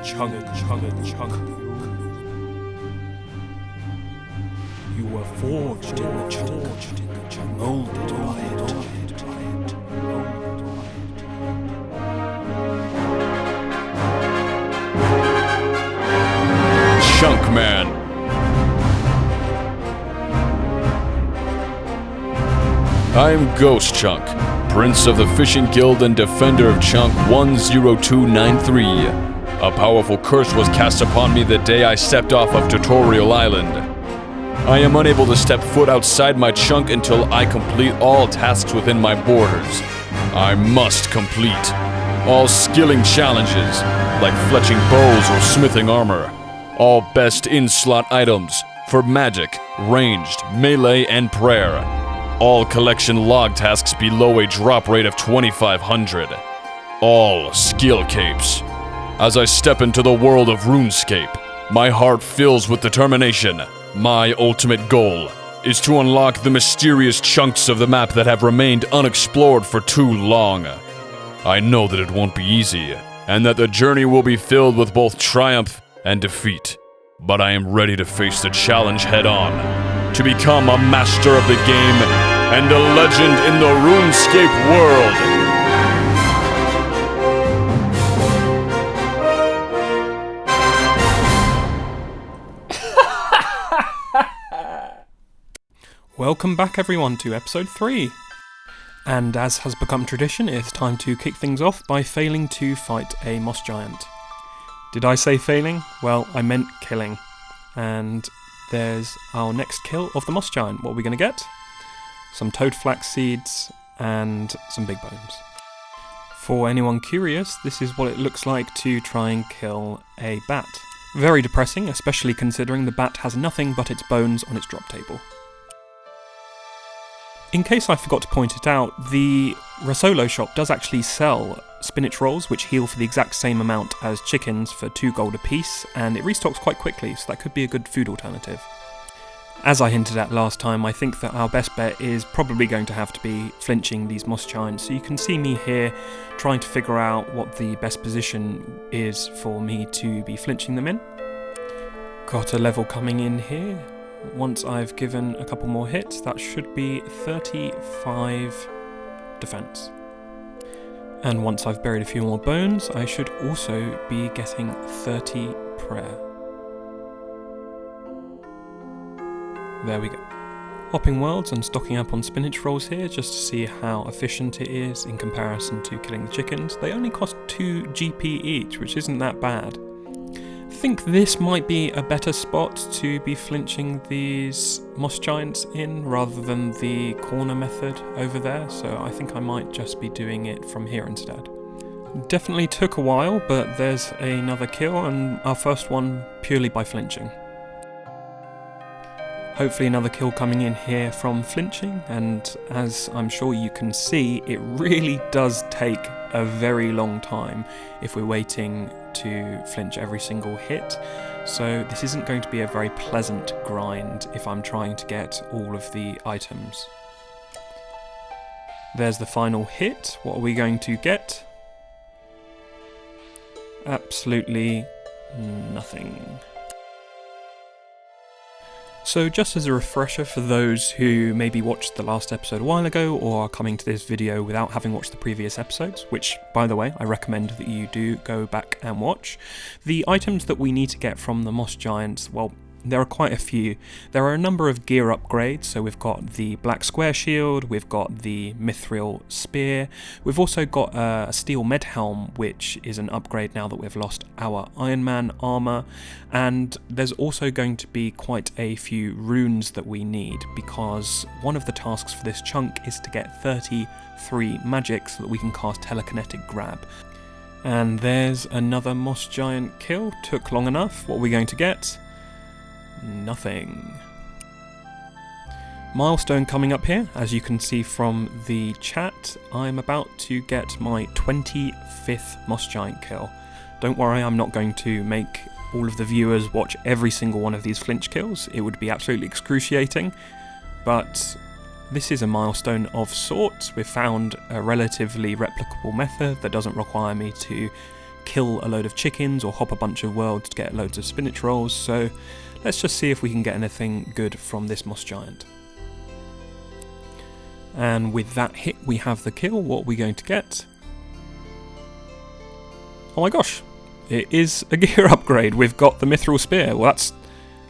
chunk. You were forged in the chunk, molded by it. Chunkman. I am newghostchunk, Prince of the Fishing Guild and Defender of Chunk 10293. A powerful curse was cast upon me the day I stepped off of Tutorial Island. I am unable to step foot outside my chunk until I complete all tasks within my borders. I must complete all skilling challenges, like fletching bows or smithing armor. All best in-slot items for magic, ranged, melee, and prayer. All collection log tasks below a drop rate of 2500. All skill capes. As I step into the world of RuneScape, my heart fills with determination. My ultimate goal is to unlock the mysterious chunks of the map that have remained unexplored for too long. I know that it won't be easy, and that the journey will be filled with both triumph and defeat, but I am ready to face the challenge head-on, to become a master of the game and a legend in the RuneScape world. Welcome back everyone to episode 3. And as has become tradition, it's time to kick things off by failing to fight a moss giant. Did I say failing? Well, I meant killing. And there's our next kill of the moss giant. What are we going to get? Some toad flax seeds and some big bones. For anyone curious, this is what it looks like to try and kill a bat. Very depressing, especially considering the bat has nothing but its bones on its drop table. In case I forgot to point it out, the Rasolo shop does actually sell spinach rolls which heal for the exact same amount as chickens for 2 gold a piece, and it restocks quite quickly, so that could be a good food alternative. As I hinted at last time, I think that our best bet is probably going to have to be flinching these moss giants, so you can see me here trying to figure out what the best position is for me to be flinching them in. Got a level coming in here. Once I've given a couple more hits, that should be 35 defense. And once I've buried a few more bones, I should also be getting 30 prayer. There we go. Hopping worlds and stocking up on spinach rolls here just to see how efficient it is in comparison to killing the chickens. They only cost 2 GP each, which isn't that bad. I think this might be a better spot to be flinching these moss giants in rather than the corner method over there, so I think I might just be doing it from here instead. Definitely took a while, but there's another kill, and our first one purely by flinching. Hopefully another kill coming in here from flinching, and as I'm sure you can see, it really does take a very long time if we're waiting to flinch every single hit, so this isn't going to be a very pleasant grind if I'm trying to get all of the items. There's the final hit. What are we going to get? Absolutely nothing. So just as a refresher for those who maybe watched the last episode a while ago or are coming to this video without having watched the previous episodes, which by the way I recommend that you do go back and watch, the items that we need to get from the moss giants, well, there are quite a few. There are a number of gear upgrades, so we've got the black square shield, we've got the mithril spear, we've also got a steel med helm, which is an upgrade now that we've lost our Iron Man armor, and there's also going to be quite a few runes that we need, because one of the tasks for this chunk is to get 33 magic so that we can cast telekinetic grab. And there's another moss giant kill. Took long enough. What are we going to get? Nothing. Milestone coming up here. As you can see from the chat, I'm about to get my 25th moss giant kill. Don't worry, I'm not going to make all of the viewers watch every single one of these flinch kills. It would be absolutely excruciating, but this is a milestone of sorts. We've found a relatively replicable method that doesn't require me to kill a load of chickens or hop a bunch of worlds to get loads of spinach rolls, so let's just see if we can get anything good from this moss giant. And with that hit we have the kill. What are we going to get? Oh my gosh, it is a gear upgrade. We've got the Mithril Spear. Well, that's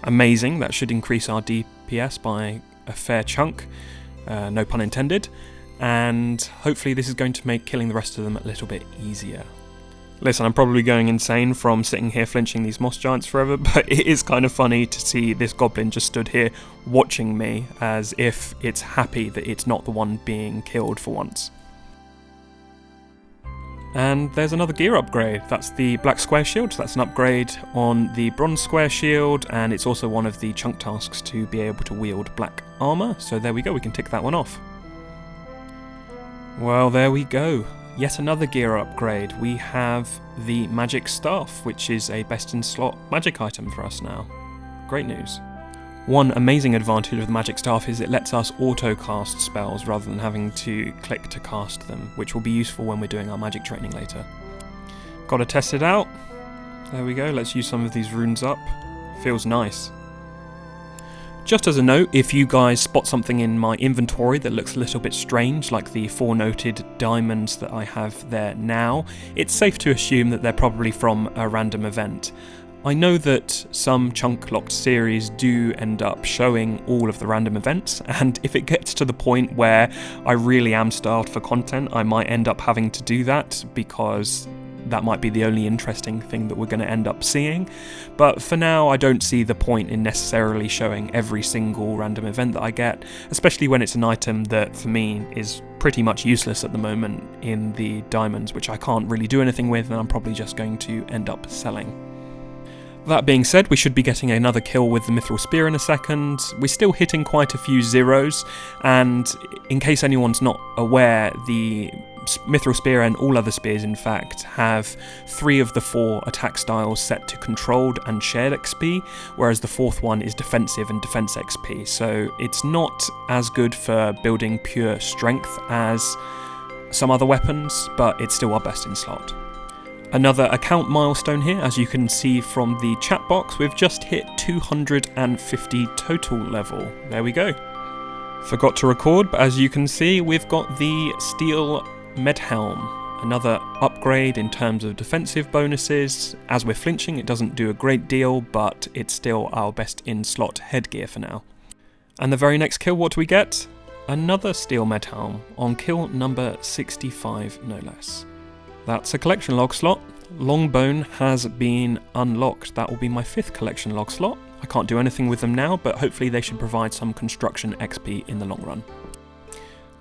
amazing. That should increase our DPS by a fair chunk, no pun intended, and hopefully this is going to make killing the rest of them a little bit easier. Listen, I'm probably going insane from sitting here flinching these moss giants forever, but it is kind of funny to see this goblin just stood here watching me as if it's happy that it's not the one being killed for once. And there's another gear upgrade. That's the black square shield. So that's an upgrade on the bronze square shield, and it's also one of the chunk tasks to be able to wield black armor. So there we go, we can tick that one off. Well, there we go. Yet another gear upgrade. We have the magic staff, which is a best in slot magic item for us now. Great news. One amazing advantage of the magic staff is it lets us auto-cast spells rather than having to click to cast them, which will be useful when we're doing our magic training later. Gotta test it out. There we go, let's use some of these runes up. Feels nice. Just as a note, if you guys spot something in my inventory that looks a little bit strange, like the 4 noted diamonds that I have there now, it's safe to assume that they're probably from a random event. I know that some chunk locked series do end up showing all of the random events, and if it gets to the point where I really am starved for content, I might end up having to do that because that might be the only interesting thing that we're going to end up seeing. But for now, I don't see the point in necessarily showing every single random event that I get, especially when it's an item that for me is pretty much useless at the moment in the diamonds, which I can't really do anything with, and I'm probably just going to end up selling. That being said, we should be getting another kill with the Mithril Spear in a second. We're still hitting quite a few zeros, and in case anyone's not aware, the Mithril Spear and all other spears in fact have 3 of the 4 attack styles set to controlled and shared XP, whereas the 4th one is defensive and defense XP, so it's not as good for building pure strength as some other weapons, but it's still our best in slot. Another account milestone here, as you can see from the chat box, we've just hit 250 total level. There we go. Forgot to record, but as you can see, we've got the Steel Medhelm. Another upgrade in terms of defensive bonuses. As we're flinching, it doesn't do a great deal, but it's still our best in slot headgear for now. And the very next kill, what do we get? Another Steel Medhelm on kill number 65, no less. That's a collection log slot. Longbone has been unlocked. That will be my 5th collection log slot. I can't do anything with them now, but hopefully they should provide some construction XP in the long run.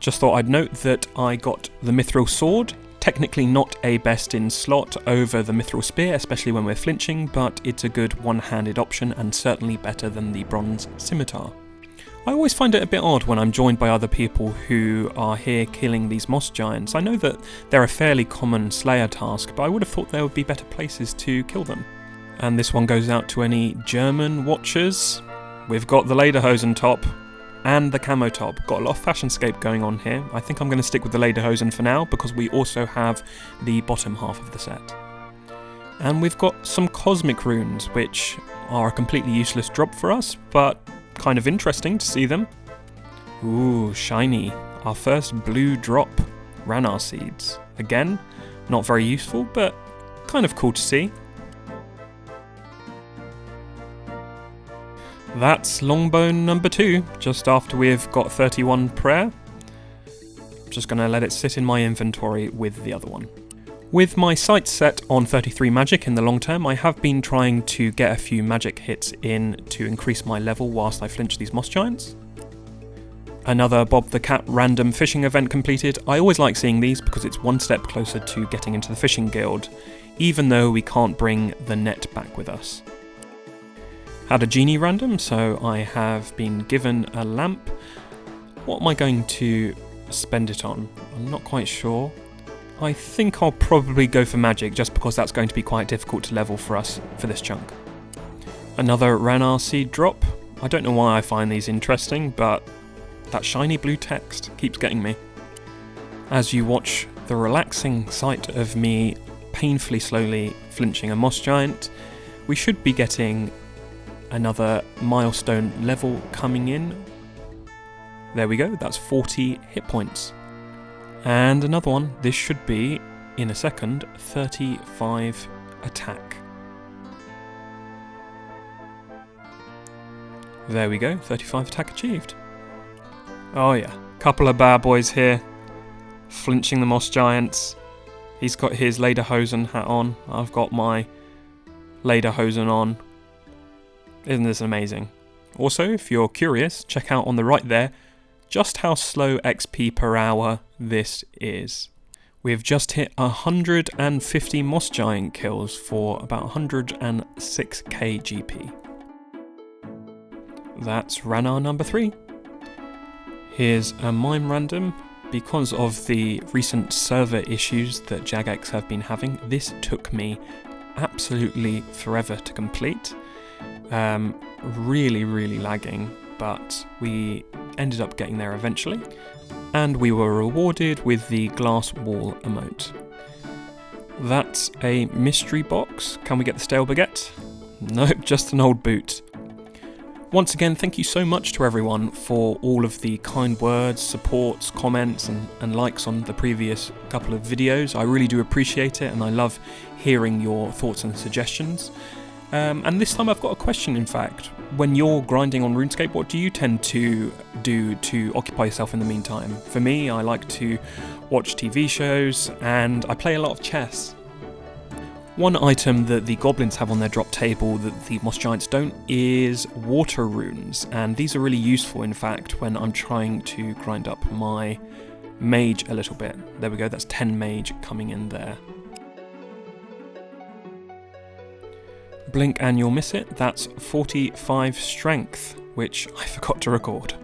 Just thought I'd note that I got the Mithril Sword. Technically not a best in slot over the Mithril Spear, especially when we're flinching, but it's a good one-handed option and certainly better than the Bronze Scimitar. I always find it a bit odd when I'm joined by other people who are here killing these moss giants. I know that they're a fairly common slayer task, but I would have thought there would be better places to kill them. And this one goes out to any German watchers. We've got the Lederhosen top and the camo top. Got a lot of fashionscape going on here. I think I'm going to stick with the Lederhosen for now because we also have the bottom half of the set. And we've got some cosmic runes, which are a completely useless drop for us, but kind of interesting to see them. Ooh, shiny. Our first blue drop. Ranar seeds. Again, not very useful, but kind of cool to see. That's Longbone number 2, just after we've got 31 prayer. Just gonna let it sit in my inventory with the other one. With my sights set on 33 magic in the long term, I have been trying to get a few magic hits in to increase my level whilst I flinch these moss giants. Another Bob the Cat random fishing event completed. I always like seeing these because it's one step closer to getting into the fishing guild, even though we can't bring the net back with us. Had a genie random, so I have been given a lamp. What am I going to spend it on? I'm not quite sure. I think I'll probably go for magic, just because that's going to be quite difficult to level for us for this chunk. Another Ranar seed drop. I don't know why I find these interesting, but that shiny blue text keeps getting me. As you watch the relaxing sight of me painfully slowly flinching a moss giant, we should be getting another milestone level coming in. There we go, that's 40 hit points. And another one, this should be, in a second, 35 attack. There we go, 35 attack achieved. Oh yeah, couple of bad boys here, flinching the moss giants. He's got his Lederhosen hat on, I've got my Lederhosen on. Isn't this amazing? Also, if you're curious, check out on the right there just how slow XP per hour this is. We have just hit 150 moss giant kills for about 106k GP. That's Ranar number 3. Here's a mime random. Because of the recent server issues that Jagex have been having, this took me absolutely forever to complete. Really lagging, but we ended up getting there eventually, and we were rewarded with the glass wall emote. That's a mystery box. Can we get the stale baguette? Nope, just an old boot. Once again, thank you so much to everyone for all of the kind words, supports, comments and likes on the previous couple of videos. I really do appreciate it, and I love hearing your thoughts and suggestions. And this time I've got a question, in fact. When you're grinding on RuneScape, what do you tend to do to occupy yourself in the meantime? For me, I like to watch TV shows, and I play a lot of chess. One item that the goblins have on their drop table that the moss giants don't is water runes, and these are really useful, in fact, when I'm trying to grind up my mage a little bit. There we go, that's 10 mage coming in there. Blink and you'll miss it, that's 45 strength, which I forgot to record.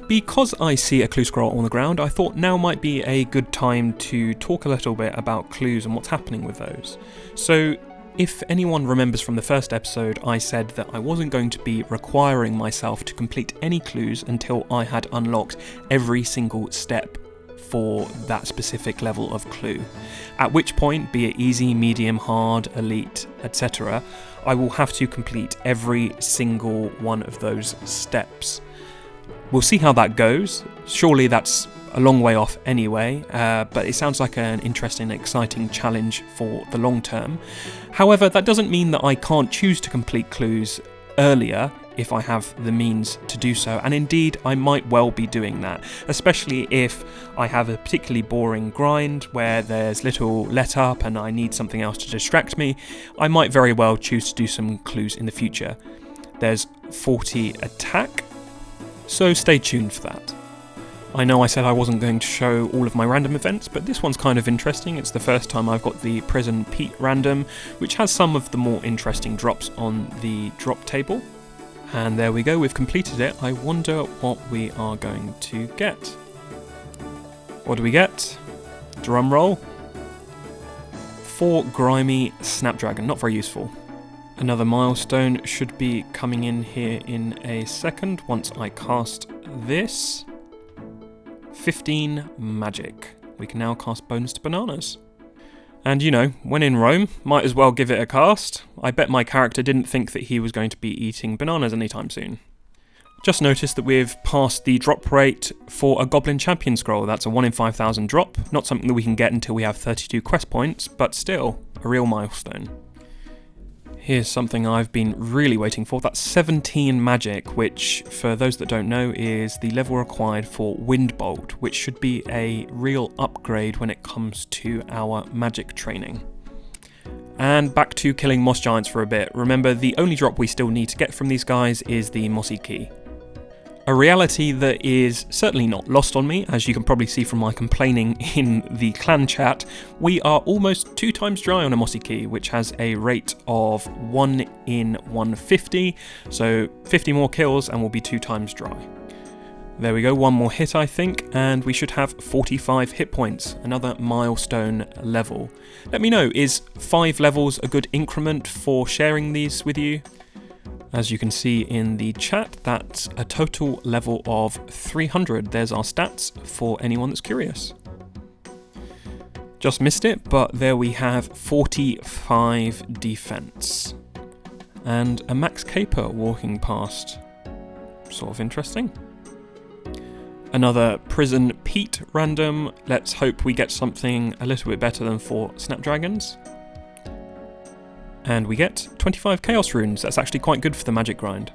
Because I see a clue scroll on the ground, I thought now might be a good time to talk a little bit about clues and what's happening with those. So, if anyone remembers from the first episode, I said that I wasn't going to be requiring myself to complete any clues until I had unlocked every single step for that specific level of clue. At which point, be it easy, medium, hard, elite, etc., I will have to complete every single one of those steps. We'll see how that goes. Surely that's a long way off anyway, but it sounds like an interesting and exciting challenge for the long term. However, that doesn't mean that I can't choose to complete clues earlier if I have the means to do so, and indeed I might well be doing that, especially if I have a particularly boring grind where there's little let up and I need something else to distract me. I might very well choose to do some clues in the future. There's 40 attack, so stay tuned for that. I know I said I wasn't going to show all of my random events, but this one's kind of interesting. It's the first time I've got the Prison Pete random, which has some of the more interesting drops on the drop table. And there we go, we've completed it. I wonder what we are going to get. What do we get? Drum roll. 4 grimy Snapdragon, not very useful. Another milestone should be coming in here in a second once I cast this. 15 magic. We can now cast bonus to bananas. And you know, when in Rome, might as well give it a cast. I bet my character didn't think that he was going to be eating bananas anytime soon. Just noticed that we've passed the drop rate for a Goblin Champion scroll. That's a 1 in 5,000 drop. Not something that we can get until we have 32 quest points, but still, a real milestone. Here's something I've been really waiting for. That's 17 magic, which, for those that don't know, is the level required for Wind Bolt, which should be a real upgrade when it comes to our magic training. And back to killing moss giants for a bit. Remember, the only drop we still need to get from these guys is the mossy key. A reality that is certainly not lost on me, as you can probably see from my complaining in the clan chat. We are almost 2 times dry on a mossy key, which has a rate of 1 in 150, so 50 more kills and we'll be 2 times dry. There we go, 1 more hit I think, and we should have 45 hit points, another milestone level. Let me know, is 5 levels a good increment for sharing these with you? As you can see in the chat, that's a total level of 300. There's our stats for anyone that's curious. Just missed it, but there we have 45 defense. And a max caper walking past. Sort of interesting. Another Prison Pete random. Let's hope we get something a little bit better than 4 Snapdragons. And we get 25 Chaos Runes. That's actually quite good for the magic grind.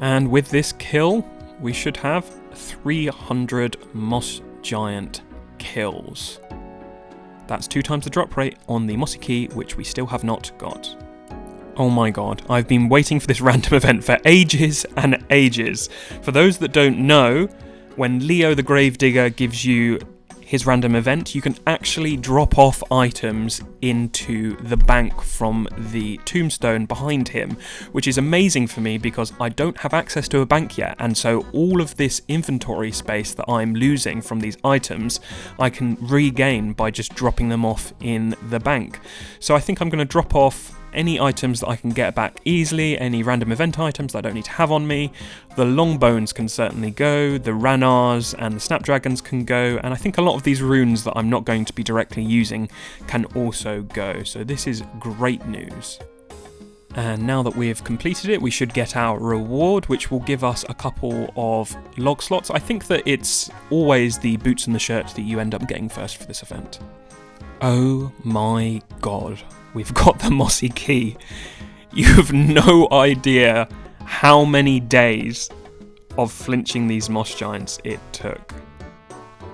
And with this kill, we should have 300 Moss Giant kills. That's 2 times the drop rate on the Mossy Key, which we still have not got. Oh my god, I've been waiting for this random event for ages and ages. For those that don't know, when Leo the Gravedigger gives you his random event, you can actually drop off items into the bank from the tombstone behind him, which is amazing for me because I don't have access to a bank yet, and so all of this inventory space that I'm losing from these items, I can regain by just dropping them off in the bank. So I think I'm going to drop off any items that I can get back easily, any random event items that I don't need to have on me. The Longbones can certainly go, the Ranars and the Snapdragons can go, and I think a lot of these runes that I'm not going to be directly using can also go, so this is great news. And now that we have completed it, we should get our reward, which will give us a couple of log slots. I think that it's always the boots and the shirts that you end up getting first for this event. Oh my god. We've got the Mossy Key. You've no idea how many days of flinching these Moss Giants it took.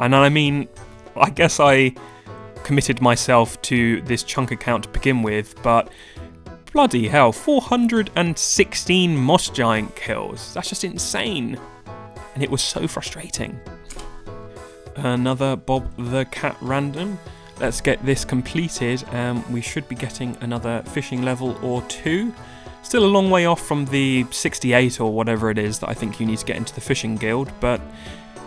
And I mean, I guess I committed myself to this chunk account to begin with, but bloody hell, 416 Moss Giant kills. That's just insane. And it was so frustrating. Another Bob the Cat random. Let's get this completed, and we should be getting another fishing level or 2. Still a long way off from the 68 or whatever it is that I think you need to get into the fishing guild, but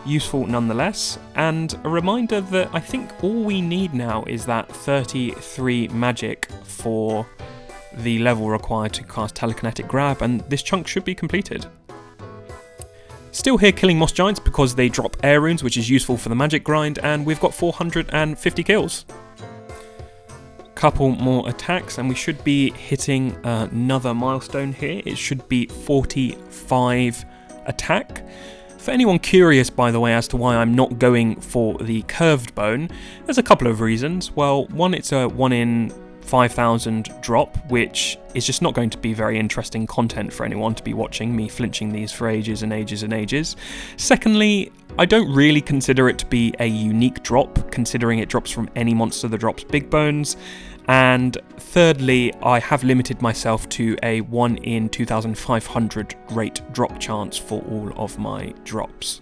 useful nonetheless. And a reminder that I think all we need now is that 33 magic for the level required to cast Telekinetic Grab, and this chunk should be completed. Still here killing Moss Giants because they drop air runes, which is useful for the magic grind, and we've got 450 kills. Couple more attacks and we should be hitting another milestone here. It should be 45 attack. For anyone curious, by the way, as to why I'm not going for the curved bone, there's a couple of reasons. Well, one, it's a 1 in 5,000 drop, which is just not going to be very interesting content for anyone to be watching me flinching these for ages and ages and ages. Secondly, I don't really consider it to be a unique drop, considering it drops from any monster that drops big bones. And thirdly, I have limited myself to a 1 in 2,500 rate drop chance for all of my drops.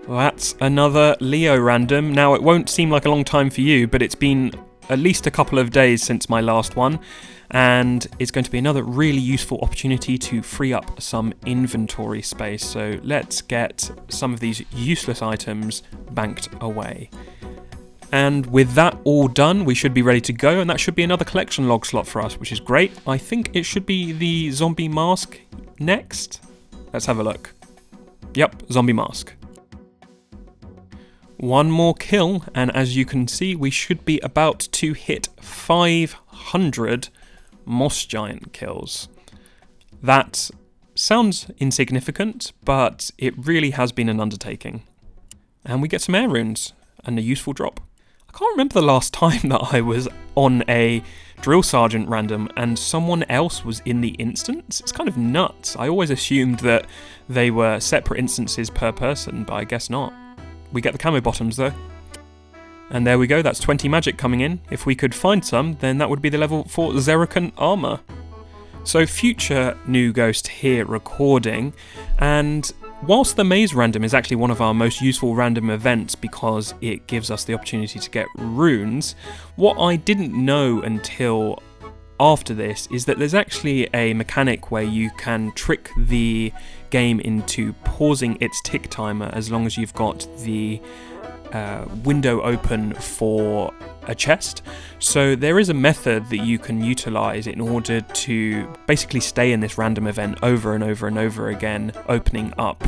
That's another Leo random. Now, it won't seem like a long time for you, but it's been at least a couple of days since my last one, and it's going to be another really useful opportunity to free up some inventory space. So let's get some of these useless items banked away. And with that all done, we should be ready to go, and that should be another collection log slot for us, which is great. I think it should be the zombie mask next. Let's have a look. Yep, zombie mask. One more kill, and as you can see, we should be about to hit 500 Moss Giant kills. That sounds insignificant, but it really has been an undertaking. And we get some air runes, and a useful drop. I can't remember the last time that I was on a drill sergeant random and someone else was in the instance. It's kind of nuts. I always assumed that they were separate instances per person, but I guess not. We get the camo bottoms though. And there we go, that's 20 magic coming in. If we could find some, then that would be the level for Zerrican armor. So future New Ghost here recording, and whilst the maze random is actually one of our most useful random events because it gives us the opportunity to get runes, what I didn't know until after this is that there's actually a mechanic where you can trick the game into pausing its tick timer as long as you've got the window open for a chest. So there is a method that you can utilize in order to basically stay in this random event over and over and over again, opening up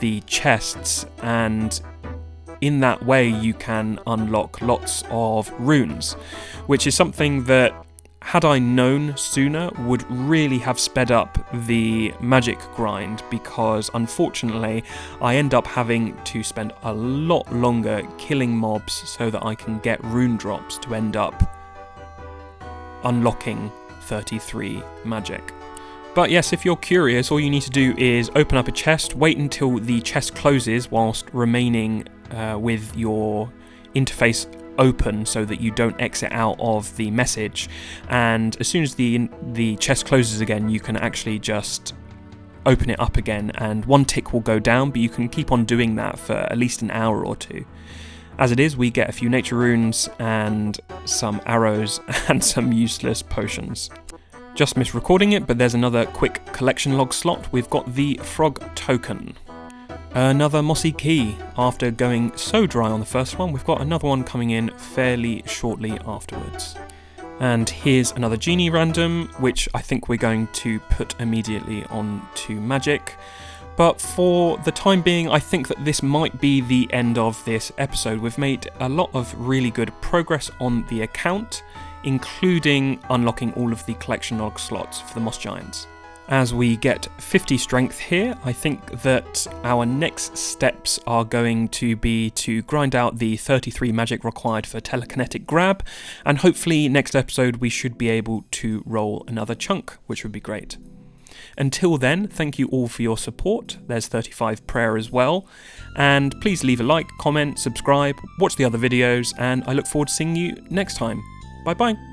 the chests, and in that way you can unlock lots of runes, which is something that, had I known sooner, would really have sped up the magic grind, because unfortunately I end up having to spend a lot longer killing mobs so that I can get rune drops to end up unlocking 33 magic. But yes, if you're curious, all you need to do is open up a chest, wait until the chest closes whilst remaining with your interface open so that you don't exit out of the message, and as soon as the chest closes again, you can actually just open it up again, and one tick will go down, but you can keep on doing that for at least an hour or two. As it is, we get a few nature runes and some arrows and some useless potions. Just missed recording it, but there's another quick collection log slot. We've got the frog token. Another mossy key. After going so dry on the first one, we've got another one coming in fairly shortly afterwards. And here's another genie random, which I think we're going to put immediately onto magic. But for the time being, I think that this might be the end of this episode. We've made a lot of really good progress on the account, including unlocking all of the collection log slots for the moss giants. As we get 50 strength here, I think that our next steps are going to be to grind out the 33 magic required for telekinetic grab, and hopefully next episode we should be able to roll another chunk, which would be great. Until then, thank you all for your support. There's 35 prayer as well, and please leave a like, comment, subscribe, watch the other videos, and I look forward to seeing you next time. Bye bye.